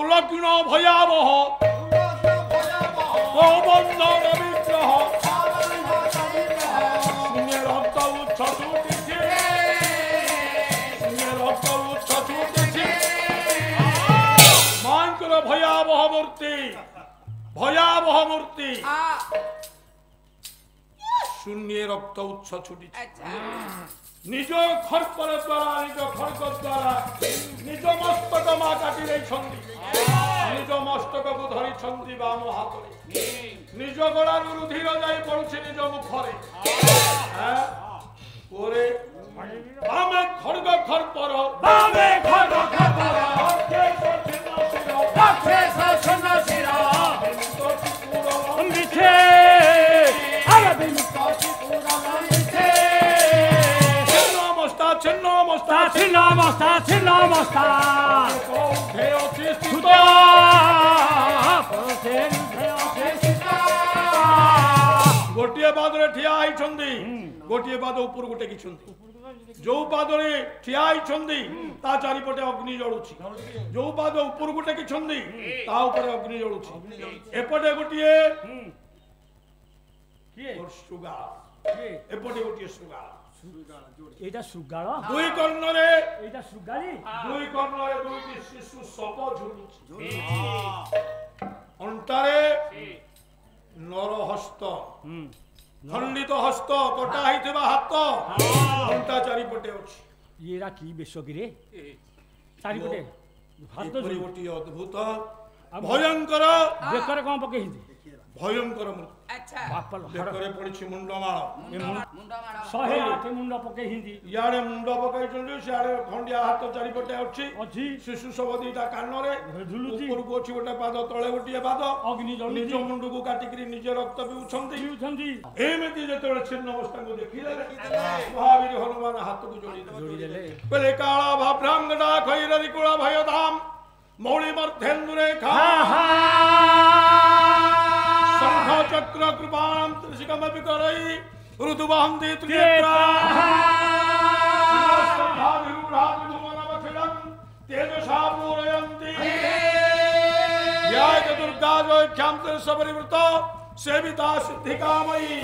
লগ্ন ভয়াবহ অবন্ধন বিগ্রহ শূন্যে রক্ত উচ্ছ ছুটেছে শূন্যে রক্ত উচ্ছ ছুটেছে মানকর ভয়াবহ মূর্তি শূন্যে রক্ত উচ্ছ ছুটিছে নিজ খর্পর দ্বারা নিজ খড়গ দ্বারা নিজ মস্তক মা কাটি রয়েছন্তি নিজ মস্তকକୁ ଧରିଛନ୍ତି ବାମ ହାତରେ ନିଜ ଗଳାରୁ ରୁଧିର ଯାଇ ପଡୁଛି ନିଜ ମୁଖରେ ଓରେ ବାମେ ଖଡଗ ଖର୍ପର ବାମେ ଖଡଗ ଖର୍ପର गोटे पादरे ठिया गोटे पाद ऊपर गोटे जो पादरे ठिया ता चारिपटे अग्नि जलुची जो पाद ऊपर गोटे ता ऊपर अग्नि जलुची एपटे गोटे सुगा एपटे गोटे सुगा एटा सुगाळ दुई कर्णरे एटा सुगाली दुई कर्णरे दुईटी शिशु सप झुलुची अंटारे नरहस्त खंडित हस्त कटा होइथिबा हाथ अंटा चारिपटे अछि येरा की बेशगिरे चारिपटे हाथ गोटी अद्भुत भयंकर बेकर कोन पके हिंदी भयंकर अच्छा बापल बेकरे पड़िछि मुंडमाळ शहे आठ मुंड पके हिंदी याडे मुंड पके चंदी सियाडे खंडिया हाथ चारिपटे अछि अछि शिशु सब दीटा कानरे झुलुची ऊपर को अछि गोटे पाद तळे गोटिए पाद अग्नि जलुची निज मुंड को काटी करी निज रक्त पिउछंती एमिति जेतळे छिन्न अवस्था को देखिले महावीर हनुमान हाथ को जोड़ी देले पले काला भाभ्रांगडा खैररी कुला भयधाम मौली मर्धेन्दुरे खा चक्र कृपाण त्रिशिकम विकरई ऋतुवहंति त्रिनेत्रा तेजसा पूरयन्ति या दुर्गा जो क्षाम सबरिवृत सेविता सिद्धिकामयी